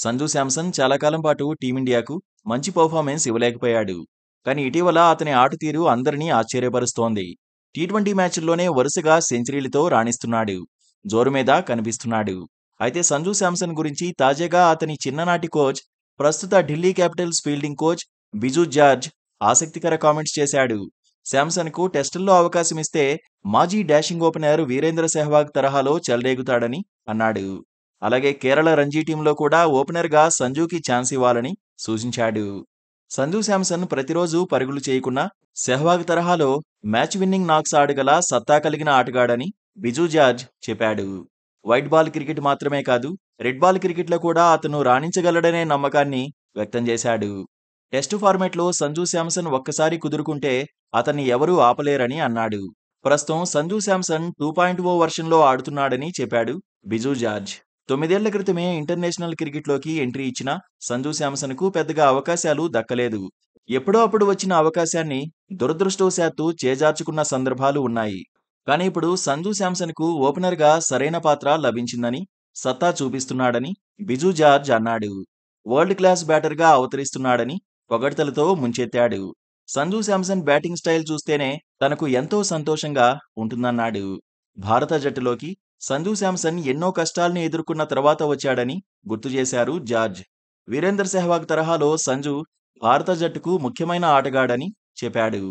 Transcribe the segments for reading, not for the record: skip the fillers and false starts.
సంజు శాంసన్ చాలా కాలం పాటు టీమిండియాకు మంచి పర్ఫార్మెన్స్ ఇవ్వలేకపోయాడు. కానీ ఇటీవల అతని ఆట తీరు అందరినీ ఆశ్చర్యపరుస్తోంది. టీ20 మ్యాచ్ల్లోనే వరుసగా సెంచరీలతో రాణిస్తున్నాడు. జోరు మీద కనిపిస్తున్నాడు. అయితే సంజు శాంసన్ గురించి తాజాగా అతని చిన్ననాటి కోచ్, ప్రస్తుత Delhi Capitals fielding coach Biju George ఆసక్తికర కామెంట్స్ చేశాడు. శాంసన్కు టెస్టుల్లో అవకాశమిస్తే మాజీ డాషింగ్ ఓపెనర్ వీరేంద్ర సెహ్వాగ్ తరహాలో చెలరేగుతాడని అన్నాడు. అలాగే కేరళ రంజీ టీంలో కూడా ఓపెనర్గా సంజుకి ఛాన్స్ ఇవ్వాలని సూచించాడు. సంజు శాంసన్ ప్రతిరోజు పరుగులు చేయకున్నా సెహ్వాగ్ తరహాలో మ్యాచ్ విన్నింగ్ నాక్స్ ఆడగల సత్తా కలిగిన ఆటగాడని బిజు జార్జ్ చెప్పాడు. వైట్ బాల్ క్రికెట్ మాత్రమే కాదు, రెడ్ బాల్ క్రికెట్లో కూడా అతను రాణించగలడనే నమ్మకాన్ని వ్యక్తం చేశాడు. టెస్టు ఫార్మాట్లో సంజు శాంసన్ ఒక్కసారి కుదురుకుంటే అతన్ని ఎవరూ ఆపలేరని అన్నాడు. ప్రస్తుతం సంజు శాంసన్ 2.0 వర్షన్లో ఆడుతున్నాడని చెప్పాడు బిజు జార్జ్. 9 ఏళ్ల క్రితమే ఇంటర్నేషనల్ క్రికెట్లోకి ఎంట్రీ ఇచ్చిన సంజు శాంసన్కు పెద్దగా అవకాశాలు దక్కలేదు. ఎప్పుడో అప్పుడు వచ్చిన అవకాశాన్ని దురదృష్టవశాత్తు చేజార్చుకున్న సందర్భాలు ఉన్నాయి. కానీ ఇప్పుడు సంజు శాంసన్కు ఓపెనర్గా సరైన పాత్ర లభించిందని, సత్తా చూపిస్తున్నాడని బిజు జార్జ్ అన్నాడు. వరల్డ్ క్లాస్ బ్యాటర్గా అవతరిస్తున్నాడని పొగడ్తలతో ముంచెత్తాడు. సంజు శాంసన్ బ్యాటింగ్ స్టైల్ చూస్తేనే తనకు ఎంతో సంతోషంగా ఉంటుందన్నాడు. భారత జట్టులోకి సంజు శాంసన్ ఎన్నో కష్టాల్ని ఎదుర్కొన్న తర్వాత వచ్చాడని గుర్తు చేశారు జార్జ్. వీరేందర్ సెహ్వాగ్ తరహాలో సంజు భారత జట్టుకు ముఖ్యమైన ఆటగాడని చెప్పాడు.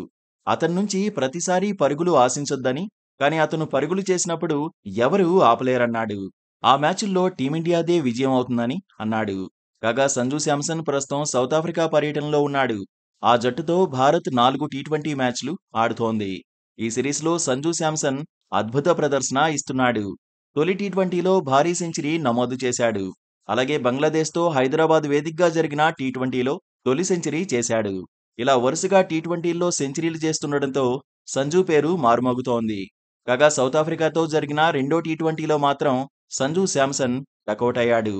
అతని నుంచి ప్రతిసారి పరుగులు ఆశించొద్దని, కానీ అతను పరుగులు చేసినప్పుడు ఎవరూ ఆపలేరన్నాడు. ఆ మ్యాచుల్లో టీమిండియాదే విజయం అవుతుందని అన్నాడు. కాగా సంజు శాంసన్ ప్రస్తుతం సౌత్ ఆఫ్రికా పర్యటనలో ఉన్నాడు. ఆ జట్టుతో భారత్ 4 టీ20 మ్యాచ్లు ఆడుతోంది. ఈ సిరీస్లో సంజు శాంసన్ అద్భుత ప్రదర్శన ఇస్తున్నాడు. తొలి టీ20లో భారీ సెంచరీ నమోదు చేశాడు. అలాగే బంగ్లాదేశ్తో హైదరాబాద్ వేదికగా జరిగిన టీ20లో తొలి సెంచరీ చేశాడు. ఇలా వరుసగా టీ20ల్లో సెంచరీలు చేస్తుండటంతో సంజు పేరు మారుమోగుతోంది. కాగా సౌత్ ఆఫ్రికాతో జరిగిన రెండో టీ20లో మాత్రం సంజు శాంసన్ డకౌట్ అయ్యాడు.